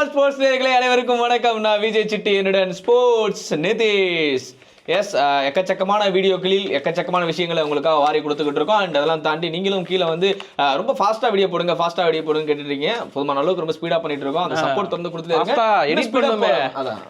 All sports நேயர்களே அனைவருக்கும் வணக்கம். நான் விஜய் சிட்டி, என்னுடன் ஸ்போர்ட்ஸ் நிதிஷ். எஸ், எக்கச்சக்கமான வீடியோக்களில் எக்கச்சக்கமான விஷயங்களை உங்களுக்காக வாரி கொடுத்துக்கிட்டு இருக்கோம். அண்ட் அதெல்லாம் தாண்டி நீங்களும் கீழே வந்து ரொம்ப ஃபாஸ்ட்டாக வீடியோ போடுங்க கேட்டுட்டு இருக்கீங்க. போதுமான அளவுக்கு ரொம்ப ஸ்பீடாக பண்ணிட்டு இருக்கோம். அந்த சப்போர்ட் தொடர்ந்து கொடுத்துட்டு அதான்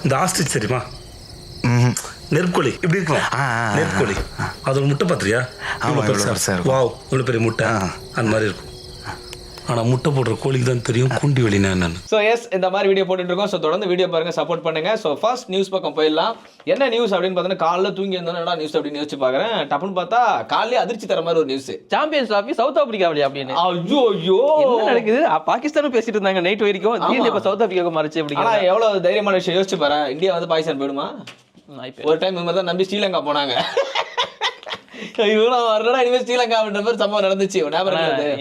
இந்த ஆஸ்ட்ரிச் தெரியுமா, நெற்கோழி இப்படி இருக்கும். நெற்கோழி அது முட்டை பார்த்துறியா? வாவ், இவ்வளோ பெரிய முட்டை அந்த மாதிரி இருக்கும். ஆனால் முட்டை போடுற கோழிக்கு தான் தெரியும் குண்டி வெளினா என்னன்னு. ஸோ எஸ், இந்த மாதிரி வீடியோ போட்டுட்டு இருக்கோம். ஸோ தொடர்ந்து வீடியோ பாருங்க, சப்போர்ட் பண்ணுங்க. ஸோ ஃபர்ஸ்ட் நியூஸ் பக்கம் போயிடலாம். என்ன நியூஸ் அப்படின்னு பார்த்தீங்கன்னா, காலைல தூங்கி இருந்தோன்னா நியூஸ் அப்படின்னு யோசிச்சு பார்க்குறேன். டப்புன்னு பார்த்தா காலையிலே அதிர்ச்சி தர மாதிரி ஒரு news. Champions trophy south Africa வழியா அப்படின்னு. ஐயோ என்ன நடக்குது? பாகிஸ்தானும் பேசிட்டு இருந்தாங்க நைட் வரைக்கும். இப்போ சவுத் ஆப்பிரிக்காவுக்கு மாறிச்சு அப்படி. ஆனால் எவ்வளோ தைரியமான விஷயம் யோசிச்சு பாரு. இந்தியா வந்து பாகிஸ்தான் போயிடுமா? ஒரு டைம் இந்த மாதிரி தான் நம்பி ஸ்ரீலங்கா போனாங்க.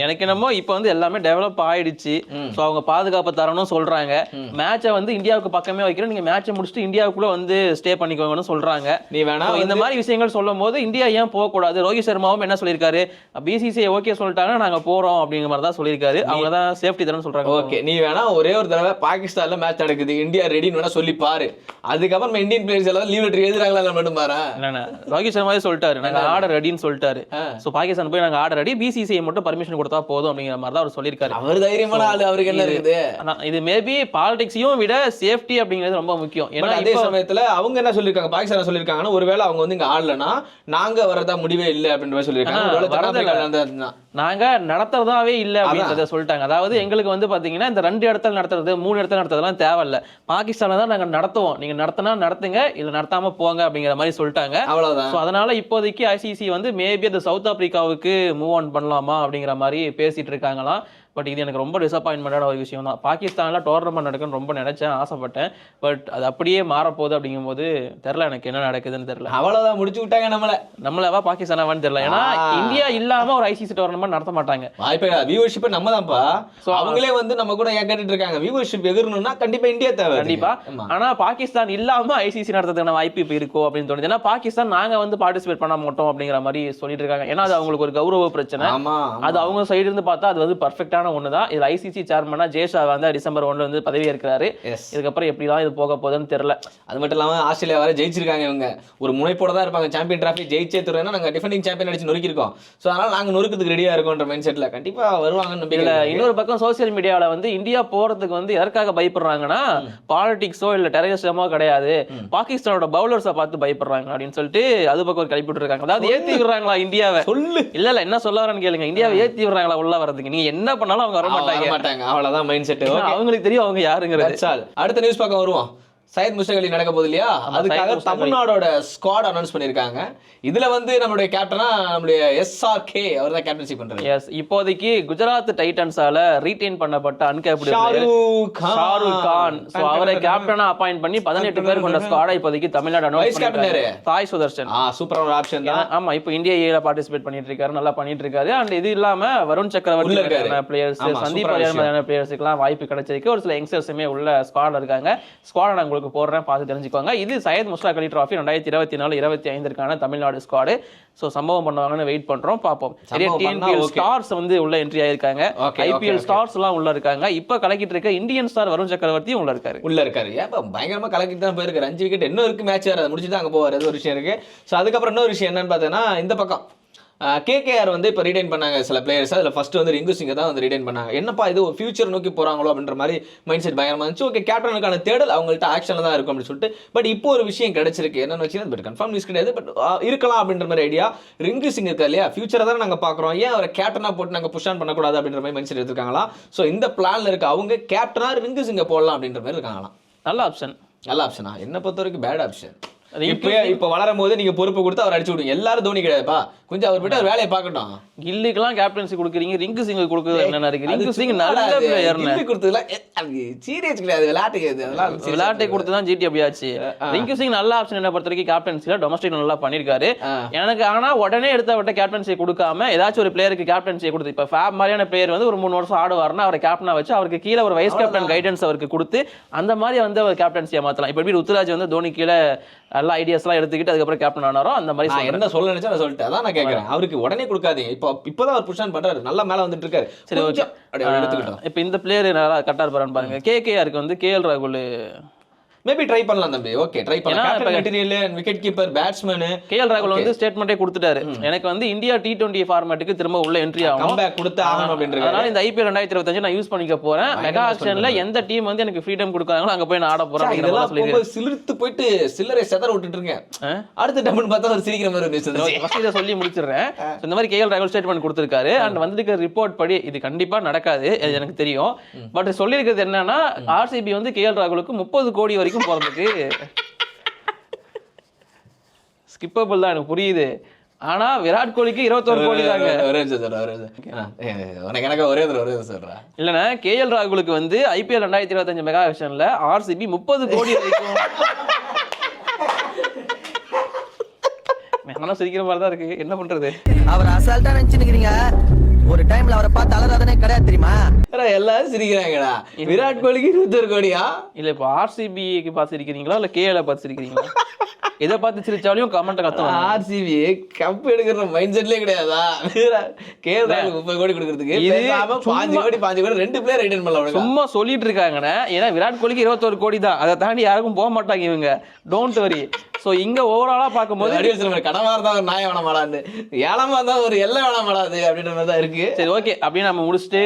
எனக்கு என்னமோ இப்ப வந்து எல்லாமே டெவலப் ஆயிடுச்சு. அவங்க பாதுகாப்பு தரணும் சொல்றாங்க. மேட்சை வந்து இந்தியாவுக்கு பக்கமே வைக்கிறோம், நீங்க மேட்சை முடிச்சுட்டு இந்தியாவுக்குள்ள வந்து ஸ்டே பண்ணிக்கோங்கன்னு சொல்றாங்க. நீ வேணா இந்த மாதிரி விஷயங்கள் சொல்லும் போது இந்தியா ஏன் போக கூடாது? ரோஹித் சர்மாவும் என்ன சொல்லியிருக்காரு, பிசிசிஐ ஓகே சொல்லிட்டாங்க, நாங்க போறோம் அப்படிங்கிற மாதிரி தான் சொல்லியிருக்காரு. அவங்க தான் சேஃப்டி தரணும் சொல்றாங்க. ஓகே, நீ வேணா ஒரே ஒரு தடவை பாகிஸ்தான்ல மேட்ச் நடக்குது, இந்தியா ரெடின்னு வேணா சொல்லி பாரு. அதுக்கப்புறம் இந்தியன் பிளேயர்ஸ் எல்லாம் லீவ் லெட்டர் எழுதுறாங்களா மட்டும் பாரு. ரோஹித் சர்மாவே சொல்லிட்டாரு, நாங்க ஆர்டர் ரெடின்னு சொல்லிட்டாரு. சோ பாகிஸ்தான் போய் நாங்க ஆர்டர் ரெடி, பிசிசிஐ மட்டும் பர்மிஷன் கொடுத்தா போதும் அப்படிங்கிற மாதிரி தான் அவர் சொல்லியிருக்காரு. அவர் தைரியமான ஆளு, அவருக்கு என்ன இருக்குது? இது மேபி பாலிடிக்ஸையும் விட சேஃப்டி அப்படிங்கிறது ரொம்ப முக்கியம். ஏன்னா அதே சமயத்துல அவங்க என்ன சொல்லிருக்காங்க, பாகிஸ்தான் சொல்லிருக்காங்கன்னா, ஒருவேளை அவங்க வந்து இங்க ஆடலன்னா நாங்க வரதா முடிவே இல்லை அப்படின்ற சொல்லியிருக்காங்க. நாங்க நடத்துறதாவே இல்லை அப்படின்றத சொல்லிட்டாங்க. அதாவது எங்களுக்கு வந்து பாத்தீங்கன்னா இந்த 2 இடத்துல நடத்துறது 3 இடத்துல நடத்துறதுலாம் தேவையில்ல, பாகிஸ்தான்ல தான் நாங்க நடத்துவோம், நீங்க நடத்தினா நடத்துங்க, இல்ல நடத்தாம போங்க அப்படிங்கிற மாதிரி சொல்லிட்டாங்க. அவ்வளவுதான். அதனால இப்போதைக்கு ஐசிசி வந்து மேபி அந்த சவுத் ஆப்பிரிக்காவுக்கு மூவ் ஆன் பண்ணலாமா அப்படிங்கிற மாதிரி பேசிட்டு இருக்காங்களாம். பட் இது எனக்கு ரொம்ப டிசப்பாயின்மெண்டான ஒரு விஷயம் தான். பாகிஸ்தானில் டோர்னமெண்ட் நடக்குன்னு ரொம்ப நினைச்சேன், ஆசைப்பட்டேன். பட் அது அப்படியே மாறப்போகுது அப்படிங்கும் போது தெரில எனக்கு என்ன நடக்குதுன்னு தெரியல. அவ்வளோதான், முடிச்சு விட்டாங்க நம்மளவா பாகிஸ்தானாவான்னு தெரியல. ஏன்னா இந்தியா இல்லாம ஒரு ஐசிசி டோர்னமெண்ட் நடத்த மாட்டாங்க. வாய்ப்பே வியூவர்ஷிப் நம்ம தான்ப்பா. ஸோ அவங்களே வந்து நம்ம கூட ஏன் கேட்டுட்டு இருக்காங்க, வியூவர்ஷிப் எதிரணும்னா கண்டிப்பா இந்தியா தேவை. கண்டிப்பா. ஆனா பாகிஸ்தான் இல்லாம ஐசிசி நடத்துறதுக்கான வாய்ப்பு இப்போ இருக்கும் அப்படின்னு தோணுது. ஏன்னா பாகிஸ்தான் நாங்க வந்து பார்ட்டிசிபேட் பண்ண மாட்டோம் அப்படிங்கிற மாதிரி சொல்லிட்டு இருக்காங்க. ஏன்னா அது அவங்களுக்கு ஒரு கௌரவ பிரச்சனை. அது அவங்க சைடு இருந்து பார்த்தா அது வந்து பர்ஃபெக்டான ஒண்ணுதான். இதுல ஐசிசி சேர்மனா ஜேஷா வந்து டிசம்பர் 1 வந்து பதவி ஏற்கிறாரு. இதுக்கப்புறம் எப்படிலாம் இது போக போகுதுன்னு தெரியல. அது மட்டும் இல்லாம ஆஸ்திரேலியா வர ஜெயிச்சிருக்காங்க. இவங்க ஒரு முனைப்போட தான் இருப்பாங்க. சாம்பியன் டிராஃபி ஜெயிச்சே தருவேன்னா நாங்க டிஃபெண்டிங் சாம்பியன் அடிச்சு நொறுக்கிருக்கோம். ஸோ அதனால நாங்க நொறுக்கிறதுக்கு ரெடியா இருக்கோன்ற மைண்ட் செட்ல கண்டிப்பா வருவாங்கன்னு நம்பிக்கை. இன்னொரு பக்கம் சோசியல் மீடியாவில் வந்து இந்தியா போறதுக்கு வந்து எதற்காக பயப்படுறாங்கன்னா, பாலிடிக்ஸோ இல்ல டெரரிசமோ கிடையாது, பாகிஸ்தானோட பவுலர்ஸை பார்த்து பயப்படுறாங்க அப்படின்னு சொல்லிட்டு அது பக்கம் ஒரு கிளப்பிட்டு இருக்காங்க. அதாவது ஏத்தி விடுறாங்களா இந்தியாவை? சொல்லு. இல்ல என்ன சொல்ல வரேன்னு கேளுங்க. இந்தியாவை ஏத்தி விடுறாங்களா உள்ள வரதுக்கு? நீங்க என்ன பண்ணாலும் அவங்க வர மாட்டாங்க. அவ்வளவுதான் மைண்ட் செட். அவங்களுக்கு தெரியும் அவங்க யாருங்கிறது. அடுத்த நியூஸ் பார்க்க வருவோம். சையத் முஸ்டாக் அலி நடக்க போகுது இல்லையா, அதுக்காக தமிழ்நாடோட ஸ்குவாட் அனௌன்ஸ் பண்ணிருக்காங்க. இதுல வந்து நம்மளுடைய கேப்டனா நம்மளுடைய SRK அவர் தான் கேப்டன்ஷிப் பண்றாரு. எஸ், இப்போதைக்கு குஜராத் டைட்டன்ஸால ரீடைன் பண்ணப்பட்ட அன்கேப்டு ஷாருக் கான் சோ அவரை கேப்டனா அப்பாயிண்ட் பண்ணி 18 பேர் கொண்ட ஸ்குவாடை இப்போதைக்கு தமிழ்நாடு அனௌன்ஸ் பண்ணிருக்காரு. தாய் சுதர்ஷன் சூப்பரான ஆப்ஷன் தான். ஆமா, இப்போ இந்தியா ஏல பார்ட்டிசிபேட் பண்ணிட்டு இருக்காரு, நல்லா பண்ணிட்டு இருக்காரு. அண்ட் இது இல்லாம வருண் சக்கரவர்த்தி பிளேயர்ஸ், சந்தீப் மாதிரியான பிளேயர்ஸ்க்குலாம் வாய்ப்பு கிடைச்சிருக்கு. ஒரு சில யங்ஸ்டர்ஸுமே உள்ள ஸ்குவாட்ல இருக்காங்க. ஸ்குவாட் நான் போடுறேன், பார்த்து தெரிஞ்சுக்கோங்க. இது Syed Mushtaq Ali trophy 2024-25 Tamil Nadu squad. So சம்பவம் பண்ணுவாங்கன்னு வெயிட் பண்றோம், பாப்போம். நிறைய டிஎன்பிஎல் ஸ்டார்ஸ் வந்து உள்ள என்ட்ரி ஆயிருக்காங்க, ஐபிஎல் ஸ்டார்ஸ் எல்லாம் உள்ள இருக்காங்க. இப்ப கலக்கிட்டு இருக்க இந்தியன் ஸ்டார் வருண் சக்கரவர்த்தி உள்ள இருக்காரு. ஏன் பயங்கரமா கலக்கிட்டு தான் போயிருக்காரு. 5 விக்கெட் இன்னும் இருக்கு, மேட்ச் வேற முடிச்சுட்டு அங்க போவாரு. அது ஒரு விஷயம் இருக்கு. சோ அதுக்கப்புறம் இன்னொரு விஷயம் என்னன்னு பார்த்தீங்கன்னா, இந்த பக்கம் KKR வந்து இப்போ ரீடைன் பண்ணாங்க சில பிளேயர்ஸ். அதில் ஃபர்ஸ்ட் வந்து ரிங்கு சிங்கை தான் வந்து ரீடைன் பண்ணாங்க. என்னப்பா இது ஒரு ஃபியூச்சர் நோக்கி போகிறாங்களோ அப்படின்ற மாதிரி மைண்ட் செட் பயங்கரமாக இருந்துச்சு. ஓகே, கேப்டனுக்கான தேடல் அவங்கள்ட்ட ஆக்ஷனில் தான் இருக்கும் அப்படின்னு சொல்லிட்டு. பட் இப்போ ஒரு விஷயம் கிடைச்சிருக்கு, என்னன்னு வச்சுன்னா, பட் கன்ஃபார்ம் நியூஸ் கிடையாது, பட் இருக்கலாம் அப்படின்ற மாதிரி ஐடியா. ரிங்கு சிங் இருக்கா இல்லையா, ஃபியூச்சரை தான் நாங்கள் பார்க்குறோம், ஏன் அவரை கேப்டனாக போட்டு நாங்கள் புஷ் ஆன் பண்ணக்கூடாது அப்படின்ற மாதிரி மைண்ட் செட் எடுத்துருக்காங்களா. ஸோ இந்த பிளானில் இருக்க அவங்க கேப்டனாக ரிங்கு சிங்கை போடலாம் அப்படின்ற மாதிரி இருக்காங்களாம். நல்ல ஆப்ஷனா? என்னை பொறுத்த வரைக்கும் பேட் ஆப்ஷன். இப்ப வளரும் போது நீங்க பொறுப்பு கொடுத்து அவர் அடிச்சு விடுங்க. எல்லாரும் தோனி கிடையாதுப்பா, கொஞ்சம் அவர் விட்டு வேலையை பார்க்கட்டும். கில்லிக்கெல்லாம் கேப்டன்சி கொடுக்குறீங்க, ரிங்கு சிங் கொடுக்குறது என்ன இருக்கு? ரிங்கு சிங் நல்ல பிளேயர், கில்லி கொடுத்ததுல சீரியஸ் கிடையாது, விளையாட்டை கொடுத்து தான் ஜிடி அப்படியாச்சு. ரிங்கு சிங் நல்ல ஆப்ஷன். என்ன பொறுத்த வரைக்கும் கேப்டன்சில டொமஸ்டிக் நல்லா பண்ணிருக்காரு எனக்கு. ஆனா உடனே எடுத்த விட்ட கேப்டன்சியை கொடுக்காம ஏதாச்சும் ஒரு பிளேயருக்கு கேப்டன்சியை கொடுத்து, இப்ப ஃபேப் மாதிரியான பிளேயர் வந்து ஒரு 3 வருஷம் ஆடுவாருன்னா அவரை கேப்டனா வச்சு அவருக்கு கீழே ஒரு வைஸ் கேப்டன் கைடன்ஸ் அவருக்கு கொடுத்து அந்த மாதிரி வந்து அவர் கேப்டன்சியை மாத்தலாம். இப்ப எப்படி ருத்துராஜ் வந்து தோனி கீழே எல்லா ஐடியாஸ்லாம் எடுத்துக்கிட்டு அதுக்கப்புறம் கேப்டன் ஆனாரோ அந்த மாதிரி நான் என்ன சொல்ல நினைச்சா நான் சொல்லிட்டேன். அதான் நான் கேட்கறேன், அவருக்கு உடனே கொடுக்காதீங்க. இப்போதான் அவர் புஷ் பண்றாரு, நல்லா மேல வந்துட்டு இருக்காரு. சரி ஓகே, எடுத்துக்கிட்டோம். இப்போ இந்த பிளேயர் நல்லா கரெக்டாக இருப்பாருன்னு பாருங்க. கேகேஆருக்கு வந்து கேஎல் ராகுல் மேபி ட்ரை பண்ணலாம் தம்பி. ஓகே ட்ரை பண்ணலாம். Captain material and wicket keeper batsman KL ராகுல் வந்து ஸ்டேட்மெண்ட்டே கொடுத்துட்டாரு, எனக்கு வந்து இந்தியா T20 ஃபார்மேட்டுக்கு திரும்ப உள்ள என்ட்ரி ஆகும், கம்பேக் கொடுத்து ஆகணும் அப்படின்றது. அதனால இந்த IPL 2025 நான் யூஸ் பண்ணிக்க போறேன். மெகா ஆக்ஷன்ல எந்த டீம் வந்து எனக்கு ஃப்ரீடம் கொடுக்குறாங்களோ அங்க போய் நான் ஆட போறேன் அப்படிங்கிற மாதிரி சொல்லிருக்காரு. சிலிர்த்து போயிட்டு சில்லறை செதற விட்டுட்டு இருக்கேன். அடுத்த டம்னு பார்த்தா ஒரு சிரிக்கிற மாதிரி இருந்துச்சு. ஃபர்ஸ்ட் இதை சொல்லி முடிச்சிடுறேன். இந்த மாதிரி கேஎல் ராகுல் ஸ்டேட்மெண்ட் கொடுத்திருக்காரு. அண்ட் வந்திருக்கிற ரிப்போர்ட் படி இது கண்டிப்பா நடக்காது, எனக்கு தெரியும். பட் சொல்லியிருக்கிறது என்னன்னா ஆர்சிபி வந்து கேஎல் ராகுலுக்கு 30 கோடி வரைக்கும் போறதுக்கு ஸ்கிப்பபிள் தான், எனக்கு புரியுது. ஆனா விராட் கோலிக்கு 21 கோடி தாங்க. எனக்கு ஒரே சொல்றேன் இல்லைன்னா கேஎல் ராகுலுக்கு வந்து IPL 2025 மெகா ஆக்ஷன்ல ஆர்சிபி 30 கோடி வரைக்கும். ஆனா சிரிக்கிற மாதிரி தான் இருக்கு, என்ன பண்றது? அவர் அசால்ட்டா நினைச்சுக்கிறீங்க, ஒரு டைம்ல அவரை பார்த்து அலறாதனே கிடையாது தெரியுமா? எல்லாரும் சிரிக்கிறாங்கடா. விராட் கோலிக்கு 21 கோடியா? இல்ல இப்போ ஆர்சிபிக்கு பார்த்து சிரிக்கிறீங்களா இல்ல கேஎல் பார்த்து சிரிக்கிறீங்களா? எதை பார்த்து சிரிச்சாலும் கமெண்ட் கத்தணும். ஆர்சிபி கப் எடுக்கிற மைண்ட் செட்லயே கிடையாதா? கேஎல் 30 கோடி கொடுக்கறதுக்கு 5 கோடி 2 பிளேயர் ரிட்டர்ன் பண்ணலாம். சும்மா சொல்லிட்டு இருக்காங்கண்ணே. ஏன்னா விராட் கோலிக்கு 21 கோடி தான், அதை தாண்டி யாருக்கும் போக மாட்டாங்க இவங்க. Don't worry. ஸோ இங்க ஓவராலா பார்க்கும்போது கடமா இருந்தா ஒரு நாய் வேணாம் மாடாது, ஏழமா இருந்தா ஒரு எல்லை வேணாம் மாடாது அப்படின்ற மாதிரி தான் இருக்கு. சரி ஓகே, அப்படின்னு நம்ம முடிச்சுட்டு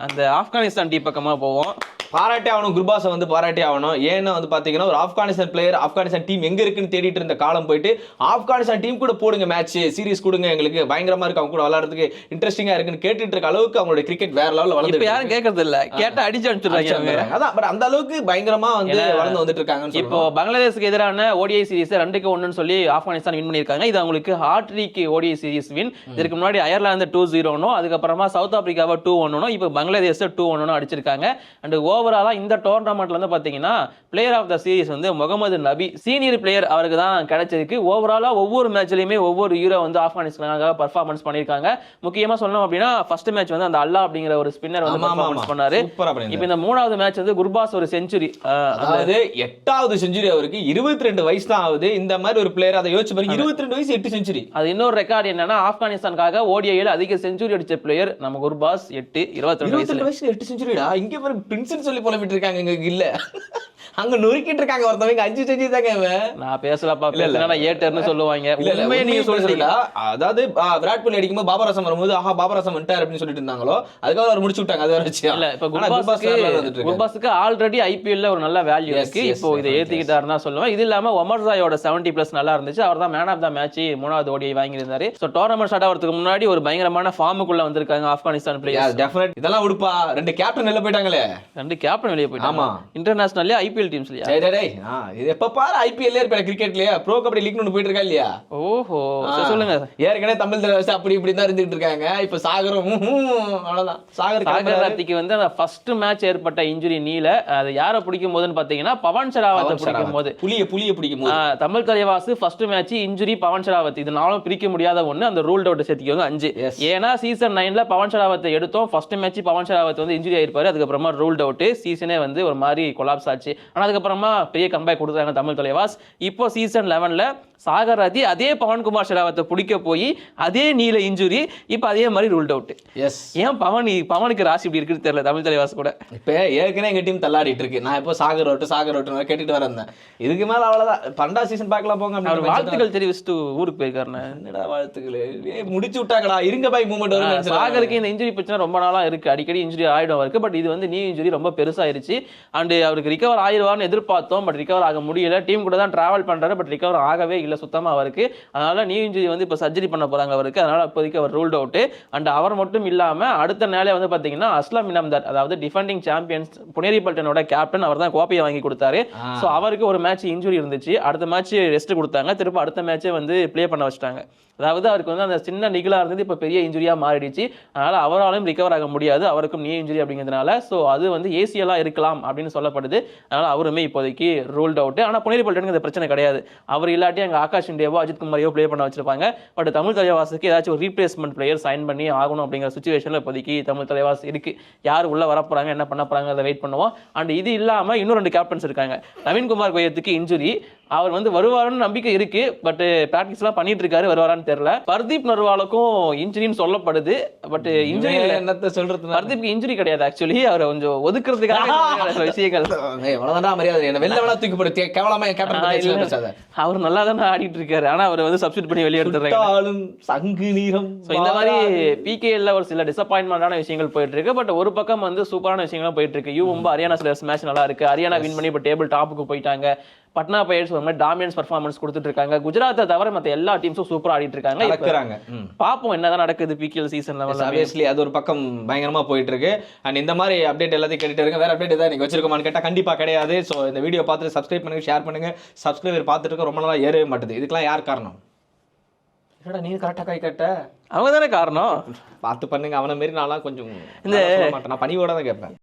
அந்த ஆப்கானிஸ்தான் டீம் பக்கமா போவோம். பாராட்டி ஆகணும், குர்பாஸை வந்து பாராட்டி ஆகணும். ஏன்னா வந்து பாத்தீங்கன்னா ஒரு ஆப்கானிஸ்தான் பிளேயர் ஆப்கானிஸ்தான் டீம் எங்க இருக்குன்னு தேடிட்டு இருந்த காலம் போயிட்டு ஆப்கானிஸ்தான் டீம் கூட போடுங்க, மேட்ச் சீரிஸ் கொடுங்க, எங்களுக்கு பயங்கரமா இருக்கு, அவங்க கூட விளையாடுறதுக்கு இன்ட்ரெஸ்டிங்கா இருக்குன்னு கேட்டுட்டு இருக்க அளவுக்கு அவங்களோட கிரிக்கெட் வேற லெவல்ல வளர்ந்து. இப்போ யாரும் கேட்கறது இல்ல, கேட்டா அடிச்சு அனுப்பிச்சிடுறாங்க. அதான் பட் அந்த அளவுக்கு பயங்கரமா வந்து வளர்ந்து வந்துட்டு இருக்காங்க. இப்போ பங்களாதேஷுக்கு எதிரான ODI சீரிஸ் 2-1 சொல்லி ஆப்கானிஸ்தான் வின் பண்ணிருக்காங்க. இது அவங்களுக்கு ஹாட்ரிக் ODI சீரிஸ் வின். இதுக்கு முன்னாடி அயர்லாந்து 2-0, அதுக்கப்புறமா சவுத் ஆப்பிரிக்காவை 2-1, இப்போ பங்களாதேஷ் 2-1 அடிச்சிருக்காங்க. அண்ட் ஓவராலா இந்த டோர்னமெண்ட்ல வந்து பாத்தீங்கன்னா பிளேயர் ஆஃப் த சீரிஸ் வந்து முகமது நபி, சீனியர் பிளேயர், அவருக்கு தான் கிடைச்சிருக்கு. ஓவராலா ஒவ்வொரு மேட்ச்லயுமே ஒவ்வொரு ஹீரோ வந்து ஆப்கானிஸ்தானுக்காக பர்ஃபார்மன்ஸ் பண்ணிருக்காங்க. முக்கியமா சொல்லணும் அப்படின்னா ஃபர்ஸ்ட் மேட்ச் வந்து அந்த அல்லா அப்படிங்கிற ஒரு ஸ்பின்னர் வந்து பர்ஃபார்மன்ஸ் பண்ணாரு. இப்போ இந்த 3வது மேட்ச் வந்து குர்பாஸ் ஒரு செஞ்சுரி, அதாவது 8வது செஞ்சுரி, அவருக்கு 22 வயசு தான் ஆகுது. இந்த மாதிரி ஒரு பிளேயர், அதை யோசிச்சு பாருங்க, 22 வயசு 8 செஞ்சுரி. அது இன்னொரு ரெக்கார்ட் என்னன்னா ஆப்கானிஸ்தானுக்காக ODIல அதிக செஞ்சுரி அடிச்ச பிளேயர் நம்ம குர்பாஸ் 22 வயசு 8 செஞ்சுரிடா. இங்க பாரு பிரின்ஸ்னு சொல்லி போல இருக்காங்க, இங்க இல்ல அங்க நொறுக்கிட்டு இருக்காங்க. ஒருத்தவங்க 5 செஞ்சு தாங்க. நான் பேசலப்பா, பேசலனா ஏட்டர்னு சொல்லுவாங்க. உண்மையை நீங்க சொல்றீங்க. அதாவது விராட் கோலி அடிக்கும்போது பாபர் அசம் வரும்போது ஆஹா பாபர் அசம் வந்துட்டார் அப்படின்னு சொல்லிட்டு இருந்தாங்களோ, அதுக்காக அவர் முடிச்சு விட்டாங்க. அது வேற விஷயம். இல்ல இப்ப குர்பாஸ்க்கு ஆல்ரெடி IPLல ஒரு நல்ல வேல்யூ இருக்கு. இப்போ இதை ஏத்திக்கிட்டாருன்னா சொல்லுவேன். இது இல்லாம ஒமர் ஜாயோட 70+ நல்லா இருந்துச்சு. அவர் தான் மேன் ஆஃப் த மேட்ச் 3வது ODI வாங்கி இருந்தாரு. சோ டோர்னமெண்ட் ஸ்டார்ட் ஆகிறதுக்கு முன்னாடி ஒரு பயங்கரமான ஃபார்முக்குள்ள வந்திருக்காங்க ஆப்கானிஸ்தான் பிளேயர்ஸ். டெஃபினட் இதெல்லாம் உடுப்பா. 2 கேப்டன் வெளிய போயிட்டாங்களே. 2 கேப்டன் வெளிய போயிட்டாங்க. ஆமா, இன்டர்நேஷனல்ல IPL டீம்ஸ்லயா? இது எப்ப பாரு IPL இருப்ப கிரிக்கெட்லயா ப்ரோ கபடி லீக் ஒன்னு போயிட்டு இருக்கா இல்லையா? ஓஹோ, சொல்லுங்க. ஏற்கனவே தமிழ் தலைவர் அப்படி இப்படி தான் இருந்துட்டு இருக்காங்க. இப்ப சாகரும் அவ்வளவுதான். சாகர் ராத்திக்கு வந்து அந்த ஃபர்ஸ்ட் மேட்ச் ஏற்பட்ட இன்ஜுரி நீல அது யாரை பிடிக்கும் போதுன்னு பாத்தீங்கன்னா பவன் ஷராவத்தை பிடிக்கும் போது, புலிய பிடிக்கும் போது Tamil Thalaivas first match injury Pawan Sehrawat. இது நாளும் பிரிக்க முடியாத ஒண்ணு. அந்த ரூல் அவுட் சேர்த்திக்கோங்க 5. ஏன்னா சீசன் 9ல பவன் ஷராவத்தை எடுத்தோம். ஃபர்ஸ்ட் மேட்ச் பவன் ஷராவத் வந்து இன்ஜுரி ஆயிருப்பாரு. அதுக்கப்புறமா ரூல்ட் அவுட், சீசனே வந்து ஒரு மாதிரி கொலாப்ஸ் ஆச்சு. ஆனா அதுக்கப்புறமா பெரிய கம்பேக் கொடுத்தாங்க தமிழ் தலைவாஸ். இப்போ சீசன் 11ல சாகர் ராத்தி அதே பவன்குமார் ஷெராவத்தை பிடிக்க போய் அதே நீல இன்ஜுரி, இப்போ அதே மாதிரி ரூல்ட் அவுட். ஏன் பவனுக்கு ராசி இப்படி இருக்குன்னு தெரியல தமிழ் தலைவாஸ் கூட. இப்போ ஏற்கனவே எங்க டீம் தள்ளாடிட்டு இருக்கு. நான் இப்போ சாகர் அவுட் கேட்டுட்டு வரேன். இதுக்கு மேல அவ்வளவுதான். 12வது சீசன் பார்க்கலாம் போங்க. அவர் வாழ்த்துக்கள் தெரிவிச்சுட்டு ஊருக்கு போயிருக்காருண்ணே. என்னடா வாழ்த்துக்கள் முடிச்சு விட்டாங்கடா. இருங்க பாய் மூமெண்ட் வரும். சாகருக்கு இந்த இன்ஜுரி பிரச்சனை ரொம்ப நாளா இருக்கு. அடிக்கடி இன்ஜுரி ஆயிடும் அவருக்கு. பட் இது வந்து நீ இன்ஜுரி ரொம்ப பெருசாயிருச்சு. அண்ட் அவருக்கு ரிகவர் ஆயிடுவார்னு எதிர்பார்த்தோம். பட் ரிகவர் ஆக முடியல. டீம் கூட தான் டிராவல் பண்றாரு. பட் ரிகவர் ஆகவே இல்லை சுத்தமா அவருக்கு. அதனால நீ இன்ஜுரி வந்து இப்போ சர்ஜரி பண்ண போறாங்க அவருக்கு. அதனால இப்போதைக்கு அவர் ரூல்ட் அவுட். அண்ட் அவர் மட்டும் இல்லாம அடுத்த நாளே வந்து பாத்தீங்கன்னா அஸ்லாம் இனாம்தார், அதாவது டிஃபெண்டிங் சாம்பியன்ஸ் புனேரி பல்டனோட கேப்டன், அவர் தான் கோப்பையை வாங்கி கொடுத்தாரு. ஸோ அவருக்கு ஒரு மேட்ச் இன்ஜுரி இருந்துச்சு. அடுத்த மேட்ச் ரெஸ்ட் கொடுத்தாங்க. திரும்ப அடுத்த மேட்சே வந்து பிளே பண்ண வச்சுட்டாங்க. அதாவது அவருக்கு வந்து அந்த சின்ன நிகழா இருந்தது இப்போ பெரிய இன்ஜுரியா மாறிடுச்சு. அதனால அவராலும் ரிகவர் ஆக முடியாது. அவருக்கும் நீ இன்ஜுரி அப்படிங்கிறதுனால ஸோ அது வந்து ஏசியலா இருக்கலாம் அப்படின்னு சொல்லப்படுது. அதனால அவருமே இப்போதைக்கு ரூல்ட் அவுட். ஆனால் புனேரி பல்டனுக்கு இந்த பிரச்சனை கிடையாது. அவர் இல்லாட்டி அங்கே ஆகாஷ் இந்தியாவோ அஜித் குமாரையோ ப்ளே பண்ண வச்சிருப்பாங்க. பட் தமிழ் தலைவாசுக்கு ஏதாச்சும் ஒரு ரீப்ளேஸ்மெண்ட் பிளேயர் சைன் பண்ணி ஆகணும் அப்படிங்கிற சுச்சுவேஷனில் இப்போதைக்கு தமிழ் தலைவாஸ் இருக்கு. யார் உள்ள வர போறாங்க, என்ன பண்ண போறாங்க, அதை வெயிட் பண்ணுவோம். அண்ட் இது இல்லாம இன்னும் 2 கேப்டன்ஸ் இருக்காங்க. நவீன்குமார் கோயத்துக்கு இன்ஜுரி, அவர் வந்து வருவாருன்னு நம்பிக்கை இருக்கு. பட் பிராக்டிஸ்லாம் பண்ணிட்டு இருக்காரு, வருவாரான்னு தெரியல. பர்தீப் நர்வாலுக்கும் இன்ஜுரின்னு சொல்லப்படுது. பட் இன்ஜுரி என்னத்த சொல்றது, பர்தீப்க்கு இன்ஜுரி கிடையாது. ஆக்சுவலி அவர் கொஞ்சம் ஒதுக்குறதுக்காக சில விஷயங்கள். அவ்வளவுதான் மரியாதை. என்ன வெளில வேணா தூக்கி போடு, கேவலமா கேப்டன் பேசாத. அவர் நல்லா தானே ஆடிட்டு இருக்காரு. ஆனா அவர் வந்து சப்ஸ்டிட் பண்ணி வெளியே எடுத்துறாங்க. சங்கு நீரம். இந்த மாதிரி பிகேஎல்ல ஒரு சில டிசப்பாயின்மெண்டான விஷயங்கள் போயிட்டு இருக்கு. பட் ஒரு பக்கம் வந்து சூப்பரான விஷயங்களும் போயிட்டு இருக்கு. ரொம்ப ஹரியானா சிலர்ஸ் மேட்ச் நல்லா இருக்கு. ஹரியானா வின் பண்ணி இப்போ டேபிள் டாப்புக்கு போயிட்டாங்க. பட்னா பைரேட்ஸ் ஒரு மாதிரி டாமினன்ஸ் பர்ஃபார்மன்ஸ் கொடுத்துட்டு இருக்காங்க. குஜராத்தை தவிர மற்ற எல்லா டீம்ஸும் சூப்பரா ஆடிட்டு இருக்காங்க. பாப்போம் என்னதான் நடக்குது பிகேஎல் சீசன்ல. ஆப்வியஸ்லி அது ஒரு பக்கம் பயங்கரமா போயிட்டு இருக்கு. அண்ட் இந்த மாதிரி அப்டேட் எல்லாத்தையும் கேட்டுட்டு இருங்க. வேற அப்டேட் ஏதாவது நீங்க வச்சிருக்கோமான்னு கேட்டா கண்டிப்பா கிடையாது. ஸோ இந்த வீடியோ பார்த்துட்டு சப்ஸ்கிரைப் பண்ணுங்க, ஷேர் பண்ணுங்க. சப்ஸ்கிரைபர் பார்த்துட்டு இருக்க ரொம்ப நாளா ஏறவே மாட்டுது. இதுக்கெல்லாம் யார் காரணம்? என்னடா நீ கரெக்டா கை கட்ட? அவங்க தானே காரணம். பார்த்து பண்ணுங்க. அவனை மாரி நான்லாம் கொஞ்சம் நான் பணிவோட தான் கேட்பேன்.